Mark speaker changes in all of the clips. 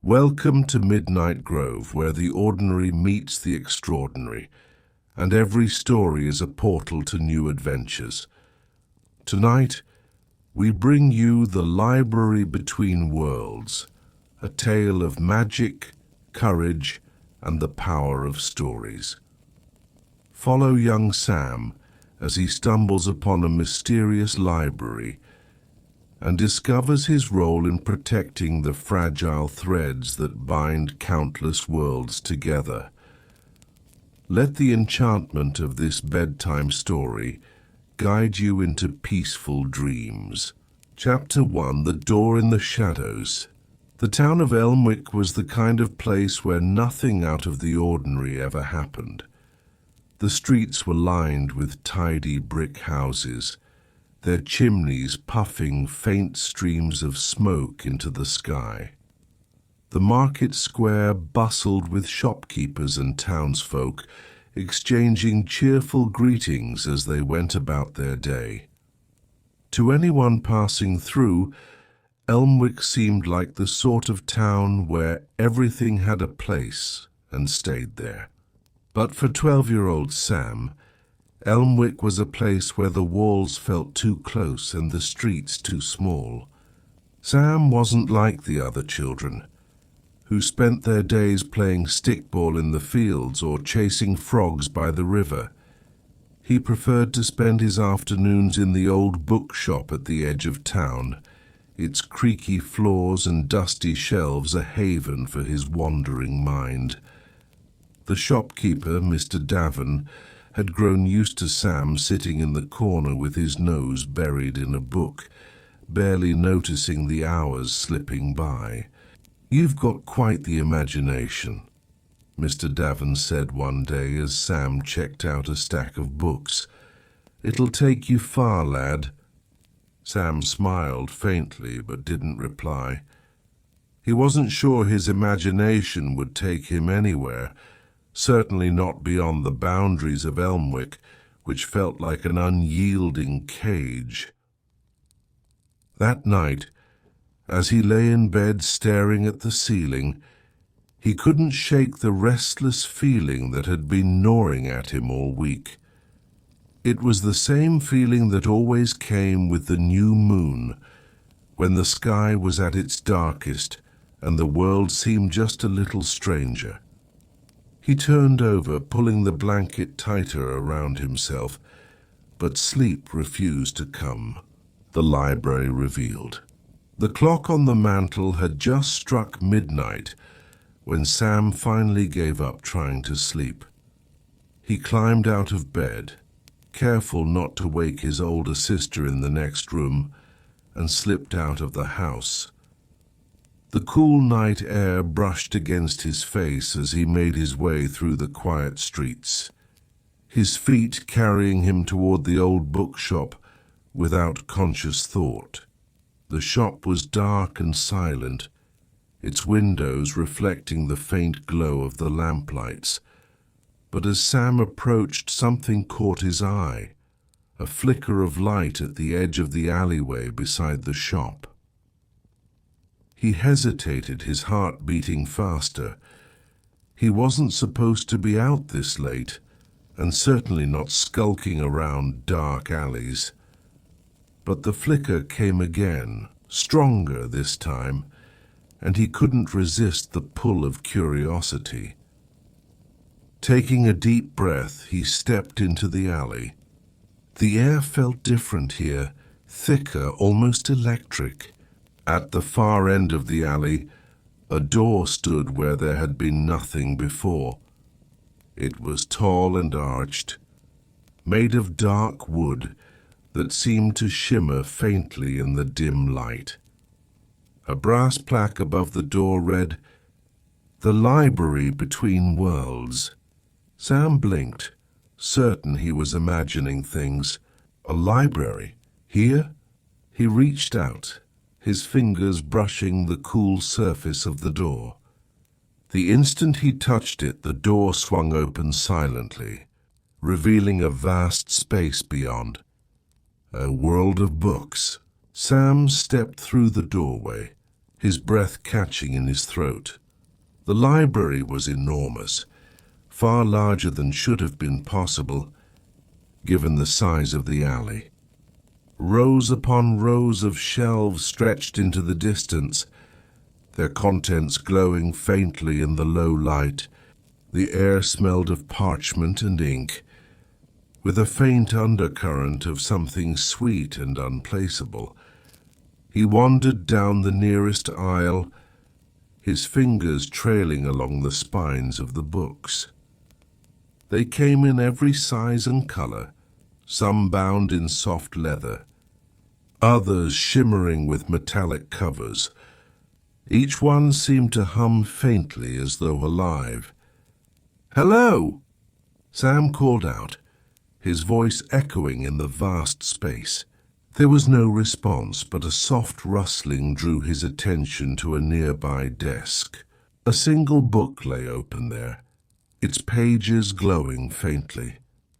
Speaker 1: Welcome to Midnight Grove, where the ordinary meets the extraordinary, and every story is a portal to new adventures. Tonight, we bring you The Library Between Worlds, a tale of magic, courage, and the power of stories. Follow young Sam as he stumbles upon a mysterious library and discovers his role in protecting the fragile threads that bind countless worlds together. Let the enchantment of this bedtime story guide you into peaceful dreams. Chapter 1: The Door in the Shadows. The town of Elmwick was the kind of place where nothing out of the ordinary ever happened. The streets were lined with tidy brick houses, their chimneys puffing faint streams of smoke into the sky. The market square bustled with shopkeepers and townsfolk, exchanging cheerful greetings as they went about their day. To anyone passing through, Elmwick seemed like the sort of town where everything had a place and stayed there. But for 12-year-old Sam, Elmwick was a place where the walls felt too close and the streets too small. Sam wasn't like the other children, who spent their days playing stickball in the fields or chasing frogs by the river. He preferred to spend his afternoons in the old bookshop at the edge of town, its creaky floors and dusty shelves a haven for his wandering mind. The shopkeeper, Mr. Davin, had grown used to Sam sitting in the corner with his nose buried in a book, barely noticing the hours slipping by. "You've got quite the imagination," Mr. Davin said one day as Sam checked out a stack of books. "It'll take you far, lad." Sam smiled faintly but didn't reply. He wasn't sure his imagination would take him anywhere, certainly not beyond the boundaries of Elmwick, which felt like an unyielding cage. That night, as he lay in bed staring at the ceiling, he couldn't shake the restless feeling that had been gnawing at him all week. It was the same feeling that always came with the new moon, when the sky was at its darkest and the world seemed just a little stranger. He turned over, pulling the blanket tighter around himself, but sleep refused to come. The library revealed. The clock on the mantel had just struck midnight when Sam finally gave up trying to sleep. He climbed out of bed, careful not to wake his older sister in the next room, and slipped out of the house. The cool night air brushed against his face as he made his way through the quiet streets, his feet carrying him toward the old bookshop without conscious thought. The shop was dark and silent, its windows reflecting the faint glow of the lamplights. But as Sam approached, something caught his eye, a flicker of light at the edge of the alleyway beside the shop. He hesitated, his heart beating faster. He wasn't supposed to be out this late, and certainly not skulking around dark alleys. But the flicker came again, stronger this time, and he couldn't resist the pull of curiosity. Taking a deep breath, he stepped into the alley. The air felt different here, thicker, almost electric. At the far end of the alley, a door stood where there had been nothing before. It was tall and arched, made of dark wood that seemed to shimmer faintly in the dim light. A brass plaque above the door read, "The Library Between Worlds." Sam blinked, certain he was imagining things. A library? Here? He reached out, his fingers brushing the cool surface of the door. The instant he touched it, the door swung open silently, revealing a vast space beyond. A world of books. Sam stepped through the doorway, his breath catching in his throat. The library was enormous, far larger than should have been possible, given the size of the alley. Rows upon rows of shelves stretched into the distance, their contents glowing faintly in the low light. The air smelled of parchment and ink, with a faint undercurrent of something sweet and unplaceable. He wandered down the nearest aisle, his fingers trailing along the spines of the books. They came in every size and color, some bound in soft leather, others shimmering with metallic covers. Each one seemed to hum faintly as though alive. "Hello!" Sam called out, his voice echoing in the vast space. There was no response, but a soft rustling drew his attention to a nearby desk. A single book lay open there, its pages glowing faintly.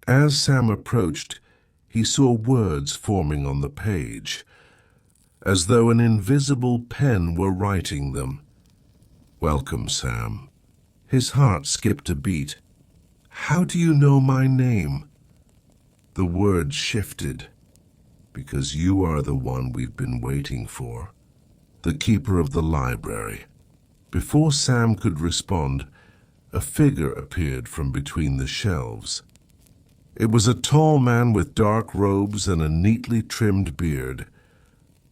Speaker 1: As Sam approached, he saw words forming on the page, as though an invisible pen were writing them. "Welcome, Sam." His heart skipped a beat. "How do you know my name?" The words shifted. "Because you are the one we've been waiting for, the keeper of the library." Before Sam could respond, a figure appeared from between the shelves. It was a tall man with dark robes and a neatly trimmed beard,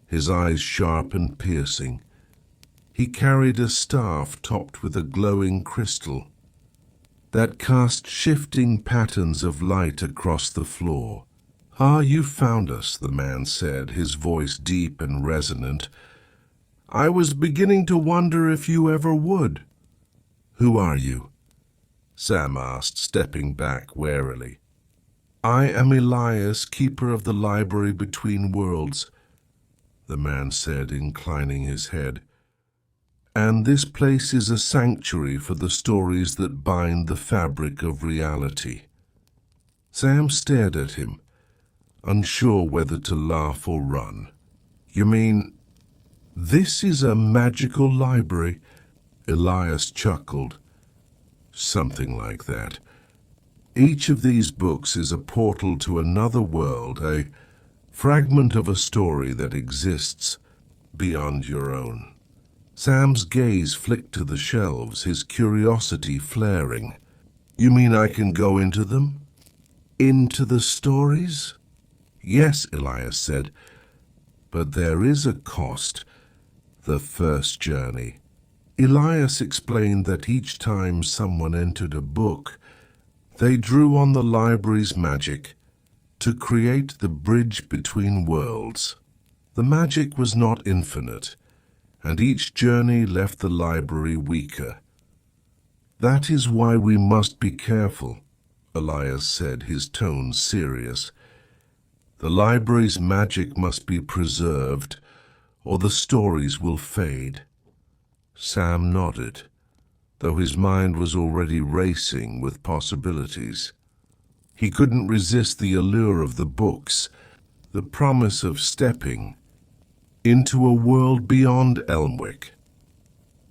Speaker 1: his eyes sharp and piercing. He carried a staff topped with a glowing crystal that cast shifting patterns of light across the floor. "Ah, you found us," the man said, his voice deep and resonant. "I was beginning to wonder if you ever would." "Who are you?" Sam asked, stepping back warily. "I am Elias, keeper of the library between worlds," the man said, inclining his head. "And this place is a sanctuary for the stories that bind the fabric of reality." Sam stared at him, unsure whether to laugh or run. "You mean, this is a magical library?" Elias chuckled. "Something like that. Each of these books is a portal to another world, a fragment of a story that exists beyond your own." Sam's gaze flicked to the shelves, his curiosity flaring. "You mean I can go into them? Into the stories?" "Yes," Elias said, "but there is a cost. The first journey." Elias explained that each time someone entered a book, they drew on the library's magic to create the bridge between worlds. The magic was not infinite, and each journey left the library weaker. "That is why we must be careful," Elias said, his tone serious. "The library's magic must be preserved, or the stories will fade." Sam nodded, though his mind was already racing with possibilities. He couldn't resist the allure of the books, the promise of stepping into a world beyond Elmwick.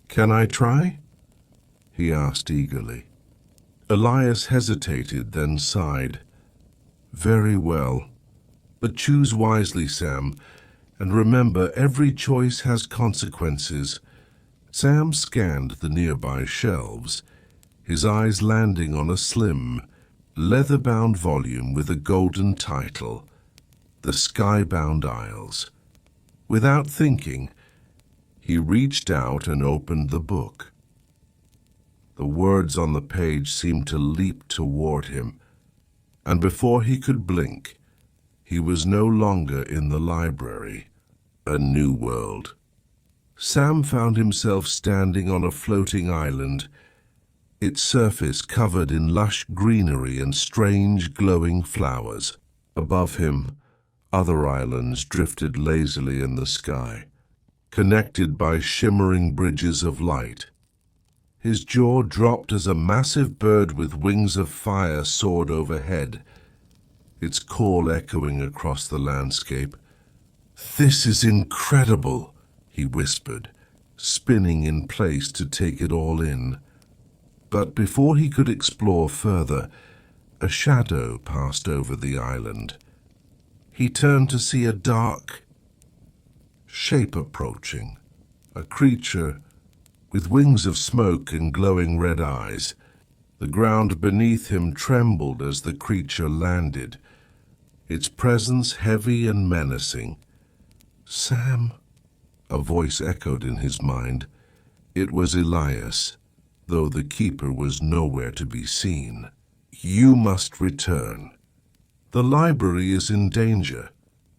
Speaker 1: "Can I try?" he asked eagerly. Elias hesitated, then sighed. "Very well. But choose wisely, Sam, and remember, every choice has consequences." Sam scanned the nearby shelves, his eyes landing on a slim, leather-bound volume with a golden title, The Skybound Isles. Without thinking, he reached out and opened the book. The words on the page seemed to leap toward him, and before he could blink, he was no longer in the library. A new world. Sam found himself standing on a floating island, its surface covered in lush greenery and strange glowing flowers. Above him, other islands drifted lazily in the sky, connected by shimmering bridges of light. His jaw dropped as a massive bird with wings of fire soared overhead, its call echoing across the landscape. "This is incredible," he whispered, spinning in place to take it all in. But before he could explore further, a shadow passed over the island. He turned to see a dark shape approaching, a creature with wings of smoke and glowing red eyes. The ground beneath him trembled as the creature landed, its presence heavy and menacing. "Sam," a voice echoed in his mind. It was Elias, though the keeper was nowhere to be seen. "You must return. The library is in danger."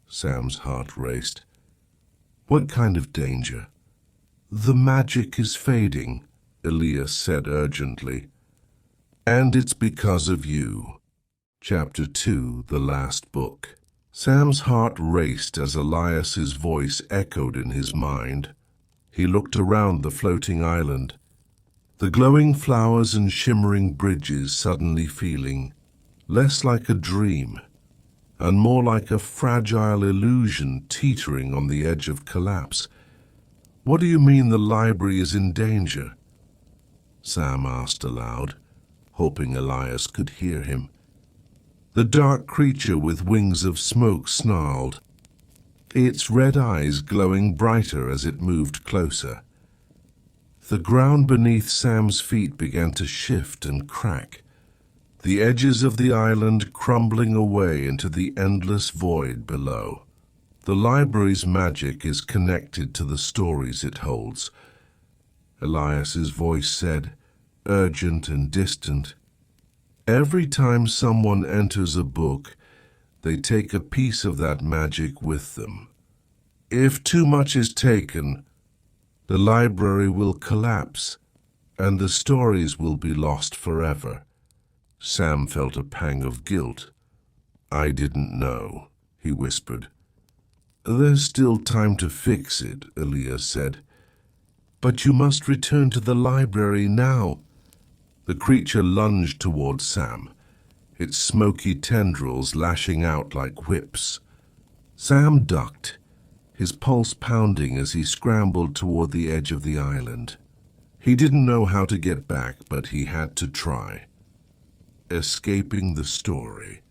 Speaker 1: Sam's heart raced. "What kind of danger?" "The magic is fading," Elias said urgently. "And it's because of you." Chapter 2, The Last Book. Sam's heart raced as Elias's voice echoed in his mind. He looked around the floating island, the glowing flowers and shimmering bridges suddenly feeling less like a dream and more like a fragile illusion teetering on the edge of collapse. "What do you mean the library is in danger?" Sam asked aloud, hoping Elias could hear him. The dark creature with wings of smoke snarled, its red eyes glowing brighter as it moved closer. The ground beneath Sam's feet began to shift and crack, the edges of the island crumbling away into the endless void below. "The library's magic is connected to the stories it holds," Elias's voice said, urgent and distant. "Every time someone enters a book, they take a piece of that magic with them. If too much is taken, the library will collapse, and the stories will be lost forever." Sam felt a pang of guilt. "I didn't know," he whispered. "There's still time to fix it," Elias said. "But you must return to the library now." The creature lunged toward Sam, its smoky tendrils lashing out like whips. Sam ducked, his pulse pounding as he scrambled toward the edge of the island. He didn't know how to get back, but he had to try. Escaping the story.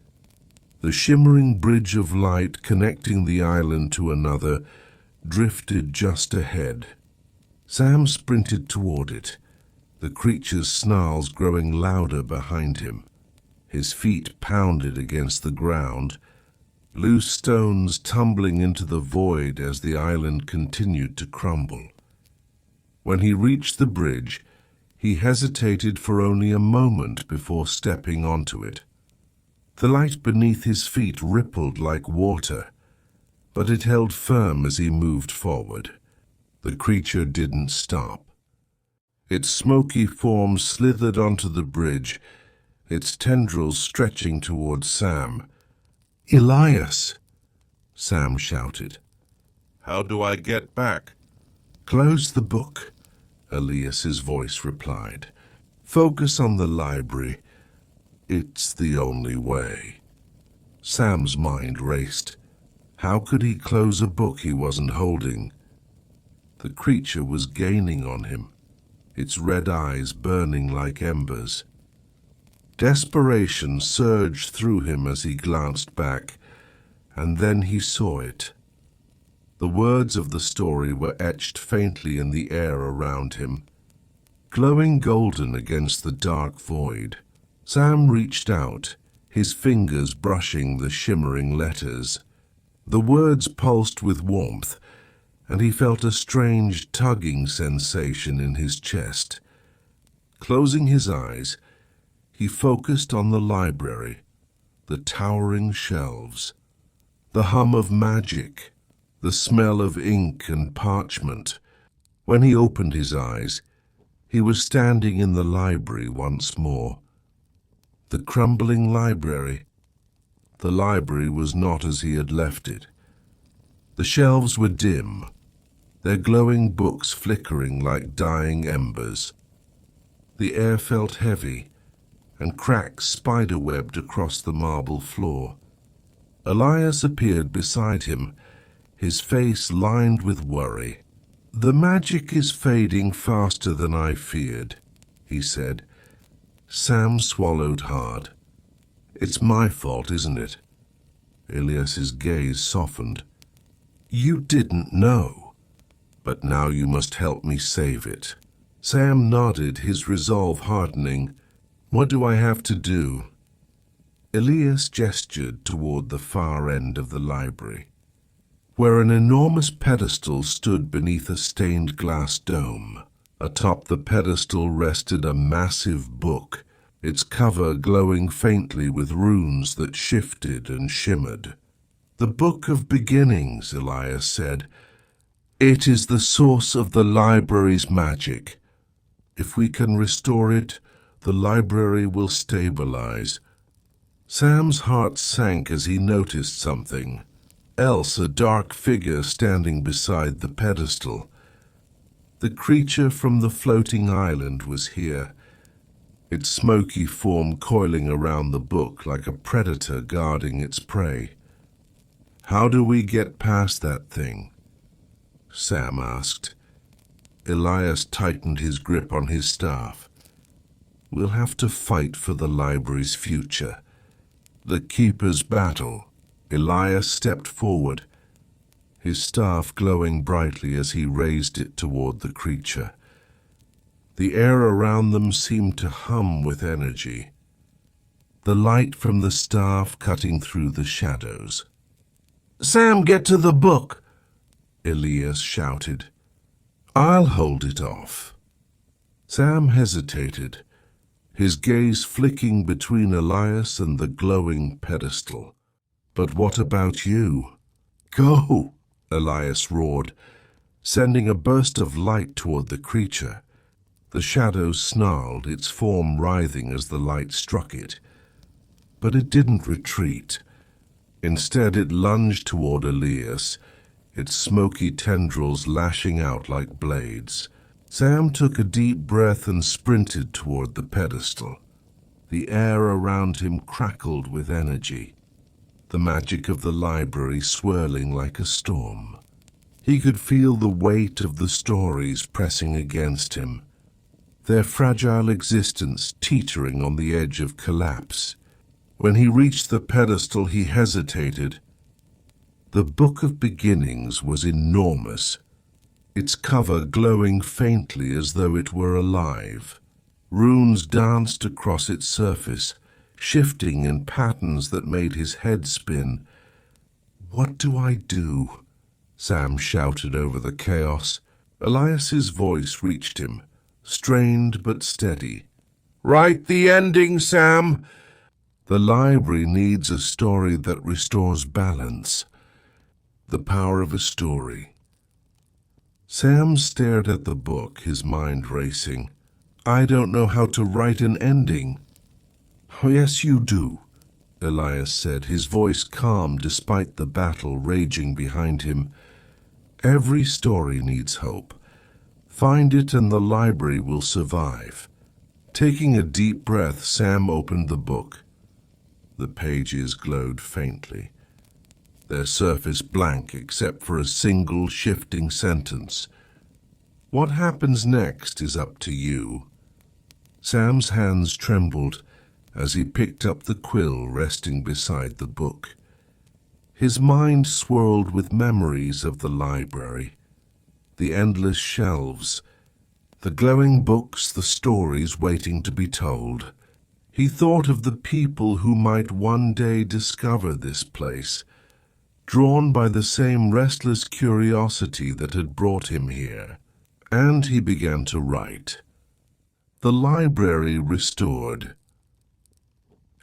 Speaker 1: The shimmering bridge of light connecting the island to another drifted just ahead. Sam sprinted toward it, the creature's snarls growing louder behind him. His feet pounded against the ground, loose stones tumbling into the void as the island continued to crumble. When he reached the bridge, he hesitated for only a moment before stepping onto it. The light beneath his feet rippled like water, but it held firm as he moved forward. The creature didn't stop. Its smoky form slithered onto the bridge, its tendrils stretching toward Sam. "Elias!" Sam shouted. "How do I get back?" "Close the book," Elias's voice replied. "Focus on the library. It's the only way." Sam's mind raced. How could he close a book he wasn't holding? The creature was gaining on him, its red eyes burning like embers. Desperation surged through him as he glanced back, and then he saw it. The words of the story were etched faintly in the air around him, glowing golden against the dark void. Sam reached out, his fingers brushing the shimmering letters. The words pulsed with warmth, and he felt a strange tugging sensation in his chest. Closing his eyes, he focused on the library, the towering shelves, the hum of magic, the smell of ink and parchment. When he opened his eyes, he was standing in the library once more. The crumbling library. The library was not as he had left it. The shelves were dim, their glowing books flickering like dying embers. The air felt heavy, and cracks spiderwebbed across the marble floor. Elias appeared beside him, his face lined with worry. "The magic is fading faster than I feared," he said. Sam swallowed hard. "It's my fault, isn't it?" Elias's gaze softened. "You didn't know, but now you must help me save it." Sam nodded, his resolve hardening. "What do I have to do?" Elias gestured toward the far end of the library, where an enormous pedestal stood beneath a stained glass dome. Atop the pedestal rested a massive book, its cover glowing faintly with runes that shifted and shimmered. "The Book of Beginnings," Elias said. "It is the source of the library's magic. If we can restore it, the library will stabilize." Sam's heart sank as he noticed something else, a dark figure standing beside the pedestal. The creature from the floating island was here, its smoky form coiling around the book like a predator guarding its prey. "How do we get past that thing?" Sam asked. Elias tightened his grip on his staff. "We'll have to fight for the library's future. The Keeper's battle." Elias stepped forward, his staff glowing brightly as he raised it toward the creature. The air around them seemed to hum with energy, the light from the staff cutting through the shadows. "Sam, get to the book!" Elias shouted. "I'll hold it off." Sam hesitated, his gaze flicking between Elias and the glowing pedestal. "But what about you?" "Go!" Elias roared, sending a burst of light toward the creature. The shadow snarled, its form writhing as the light struck it. But it didn't retreat. Instead, it lunged toward Elias, its smoky tendrils lashing out like blades. Sam took a deep breath and sprinted toward the pedestal. The air around him crackled with energy, the magic of the library swirling like a storm. He could feel the weight of the stories pressing against him, their fragile existence teetering on the edge of collapse. When he reached the pedestal, he hesitated. The Book of Beginnings was enormous, its cover glowing faintly as though it were alive. Runes danced across its surface, shifting in patterns that made his head spin. "What do I do?" Sam shouted over the chaos. Elias's voice reached him, strained but steady. "Write the ending, Sam!" "The library needs a story that restores balance. The power of a story." Sam stared at the book, his mind racing. "I don't know how to write an ending." "Oh, yes, you do," Elias said, his voice calm despite the battle raging behind him. "Every story needs hope. Find it and the library will survive." Taking a deep breath, Sam opened the book. The pages glowed faintly, their surface blank except for a single shifting sentence. "What happens next is up to you." Sam's hands trembled as he picked up the quill resting beside the book. His mind swirled with memories of the library, the endless shelves, the glowing books, the stories waiting to be told. He thought of the people who might one day discover this place, drawn by the same restless curiosity that had brought him here. And he began to write. The library restored.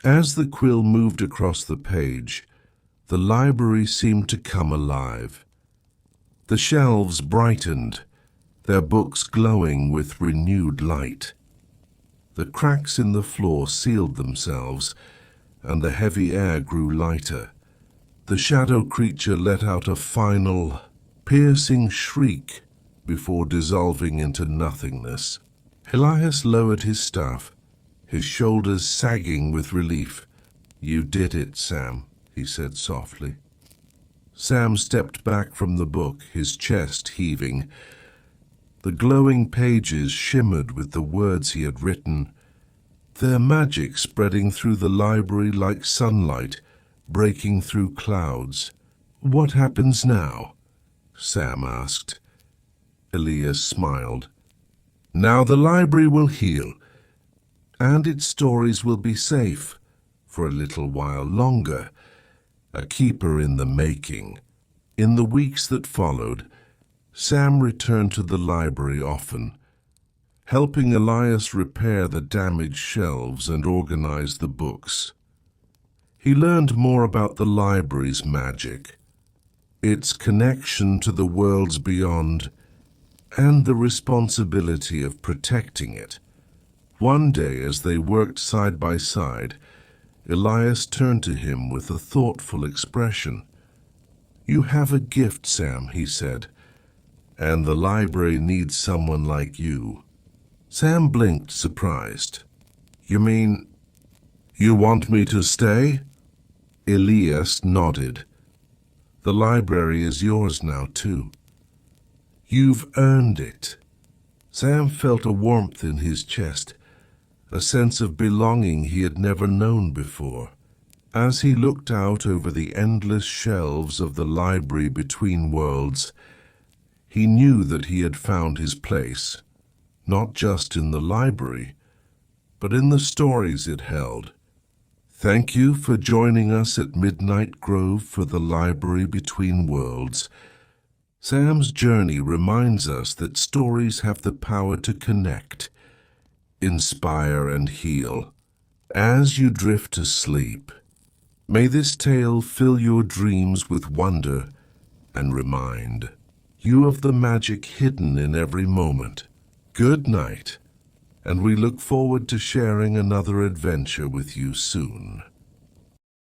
Speaker 1: As the quill moved across the page, the library seemed to come alive. The shelves brightened, their books glowing with renewed light. The cracks in the floor sealed themselves, and the heavy air grew lighter. The shadow creature let out a final, piercing shriek before dissolving into nothingness. Elias lowered his staff, his shoulders sagging with relief. "You did it, Sam," he said softly. Sam stepped back from the book, his chest heaving. The glowing pages shimmered with the words he had written, their magic spreading through the library like sunlight, breaking through clouds. "What happens now?" Sam asked. Elias smiled. "Now the library will heal, and its stories will be safe for a little while longer. A keeper in the making." In the weeks that followed, Sam returned to the library often, helping Elias repair the damaged shelves and organize the books. He learned more about the library's magic, its connection to the worlds beyond, and the responsibility of protecting it. One day, as they worked side by side, Elias turned to him with a thoughtful expression. "You have a gift, Sam," he said, "and the library needs someone like you." Sam blinked, surprised. "You mean, you want me to stay?" Elias nodded. "The library is yours now, too. You've earned it." Sam felt a warmth in his chest, a sense of belonging he had never known before. As he looked out over the endless shelves of the library between worlds, he knew that he had found his place, not just in the library, but in the stories it held. Thank you for joining us at Midnight Grove for the Library Between Worlds. Sam's journey reminds us that stories have the power to connect, inspire, and heal. As you drift to sleep, may this tale fill your dreams with wonder and remind you of the magic hidden in every moment. Good night, and we look forward to sharing another adventure with you soon.